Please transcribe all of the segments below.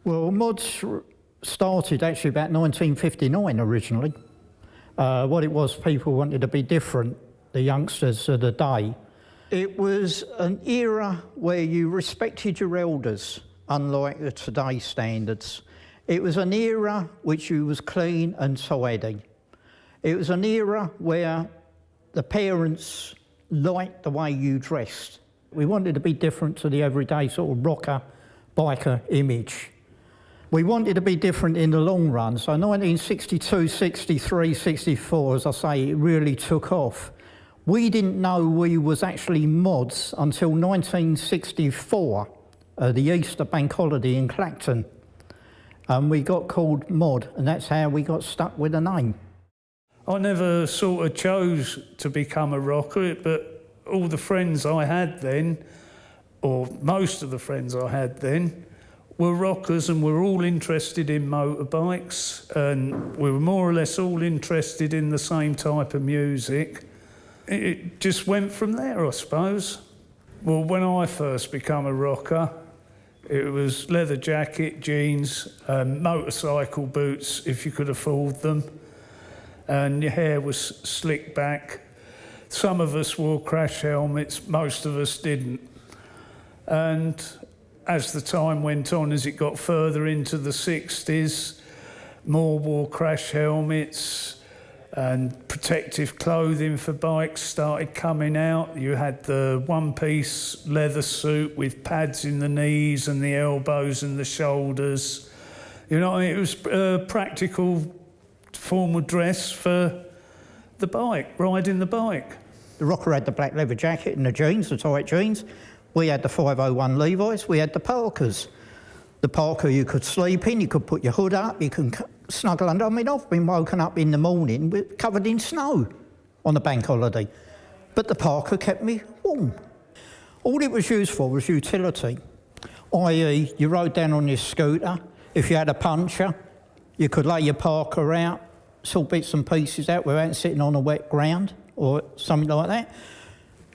Well, mods started actually about 1959 originally. What it was, people wanted to be different, the youngsters of the day. It was an era where you respected your elders, unlike the today's standards. It was an era which you was clean and tidy. It was an era where the parents liked the way you dressed. We wanted to be different to the everyday sort of rocker, biker image. We wanted to be different in the long run. So 1962, 63, 64, as I say, it really took off. We didn't know we was actually mods until 1964, the Easter bank holiday in Clacton. We got called mod, and that's how we got stuck with the name. I never sort of chose to become a rocker, but all the friends I had then, or most of the friends I had then, were rockers, and were all interested in motorbikes, and we were more or less all interested in the same type of music. It just went from there, I suppose. Well, when I first became a rocker, it was leather jacket, jeans, motorcycle boots, if you could afford them, and your hair was slicked back. Some of us wore crash helmets, most of us didn't. And as the time went on, as it got further into the 60s, more wore crash helmets, and protective clothing for bikes started coming out. You had the one-piece leather suit with pads in the knees and the elbows and the shoulders. You know, it was a practical formal dress for the bike, riding the bike. The rocker had the black leather jacket and the jeans, the tight jeans. We had the 501 Levi's, we had the Parkers. The Parker you could sleep in, you could put your hood up, you can snuggle under. I mean, I've been woken up in the morning covered in snow on the bank holiday, but the Parker kept me warm. All it was used for was utility, i.e. you rode down on your scooter, if you had a puncture, you could lay your Parker out, sort bits and pieces out without sitting on a wet ground or something like that.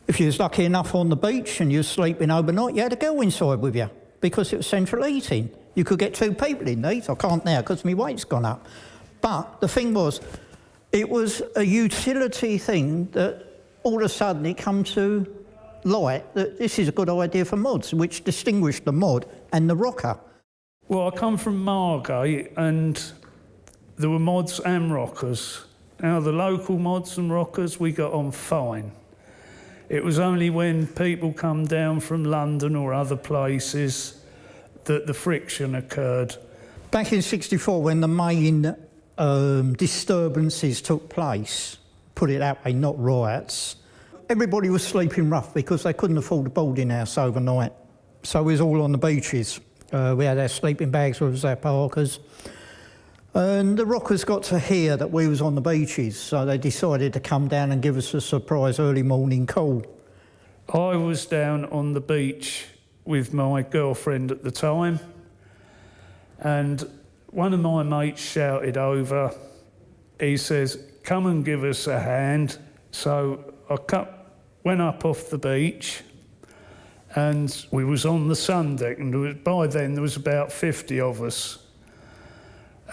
If you was lucky enough on the beach and you was sleeping overnight, you had a girl inside with you because it was central heating. You could get two people in these. I can't now because my weight's gone up. But the thing was, it was a utility thing that all of a sudden it come to light that this is a good idea for mods, which distinguished the mod and the rocker. Well, I come from Margate and there were mods and rockers. Now, the local mods and rockers, we got on fine. It was only when people come down from London or other places that the friction occurred. Back in '64, when the main disturbances took place, put it that way, not riots, everybody was sleeping rough because they couldn't afford a boarding house overnight. So we was all on the beaches. We had our sleeping bags with us, our Parkers. And the rockers got to hear that we was on the beaches, so they decided to come down and give us a surprise early morning call. I was down on the beach with my girlfriend at the time, and one of my mates shouted over, he says, "Come and give us a hand." So I went up off the beach, and we was on the sun deck, and by then there was about 50 of us.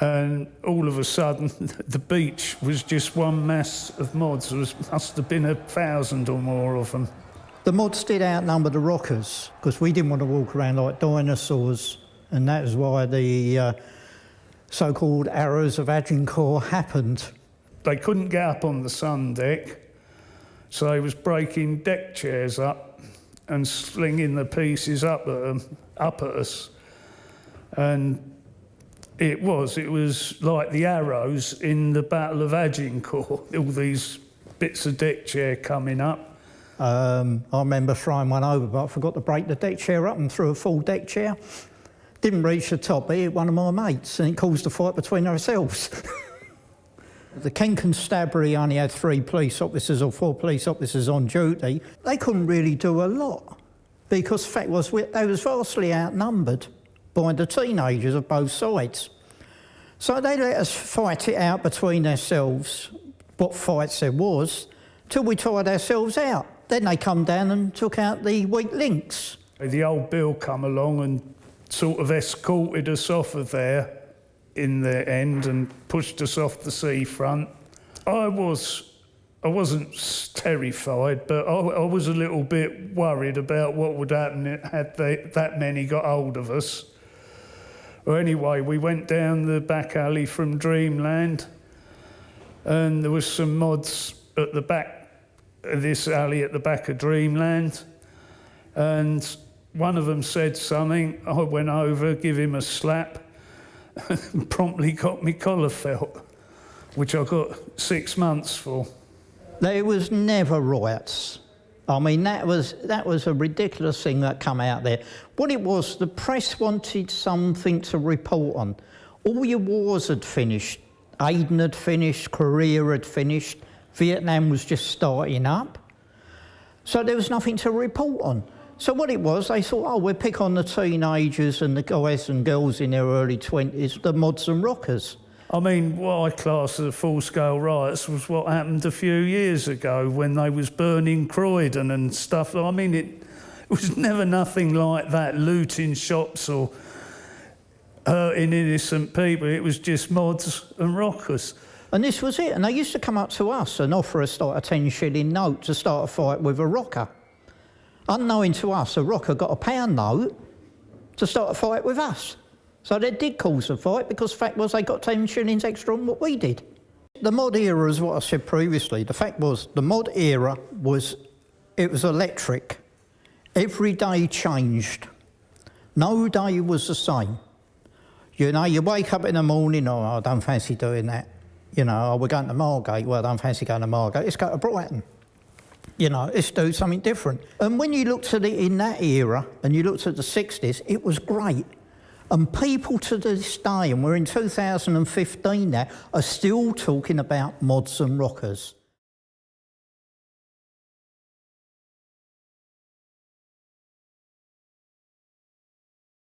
And all of a sudden, the beach was just one mass of mods. There must have been 1,000 or more of them. The mods did outnumber the rockers because we didn't want to walk around like dinosaurs, and that is why the so-called Arrows of Agincourt happened. They couldn't get up on the sun deck, so they was breaking deck chairs up and slinging the pieces up at us. And it was like the arrows in the Battle of Agincourt, all these bits of deck chair coming up. I remember throwing one over, but I forgot to break the deck chair up and threw a full deck chair. Didn't reach the top, it hit one of my mates, and it caused a fight between ourselves. The Kent Constabulary only had 3 police officers or 4 police officers on duty. They couldn't really do a lot, because the fact was they was vastly outnumbered by the teenagers of both sides. So they let us fight it out between ourselves, what fights there was, till we tired ourselves out. Then they come down and took out the weak links. The old Bill come along and sort of escorted us off of there in the end and pushed us off the seafront. I wasn't terrified, but I was a little bit worried about what would happen had that many got hold of us. Well, anyway, we went down the back alley from Dreamland, and there was some mods at the back of this alley at the back of Dreamland, and one of them said something. I went over, give him a slap, and promptly got me collar felt, which I got 6 months for. There was never riots. I mean, that was a ridiculous thing that come out there. What it was, the press wanted something to report on. All your wars had finished. Aden had finished, Korea had finished, Vietnam was just starting up. So there was nothing to report on. So what it was, they thought, oh, we'll pick on the teenagers and the guys and girls in their early 20s, the mods and rockers. I mean, what I class as full-scale riots was what happened a few years ago when they was burning Croydon and stuff. I mean, it was never nothing like that, looting shops or hurting innocent people. It was just mods and rockers. And this was it. And they used to come up to us and offer us like a 10-shilling note to start a fight with a rocker. Unknowing to us, a rocker got a £1 note to start a fight with us. So they did cause a fight because the fact was they got 10 shillings extra on what we did. The mod era is what I said previously. The fact was the mod era was electric. Every day changed. No day was the same. You know, you wake up in the morning, oh, I don't fancy doing that. You know, oh, we're going to Margate. Well, I don't fancy going to Margate. Let's go to Brighton. You know, let's do something different. And when you looked at it in that era and you looked at the 60s, it was great. And people to this day, and we're in 2015 now, are still talking about mods and rockers.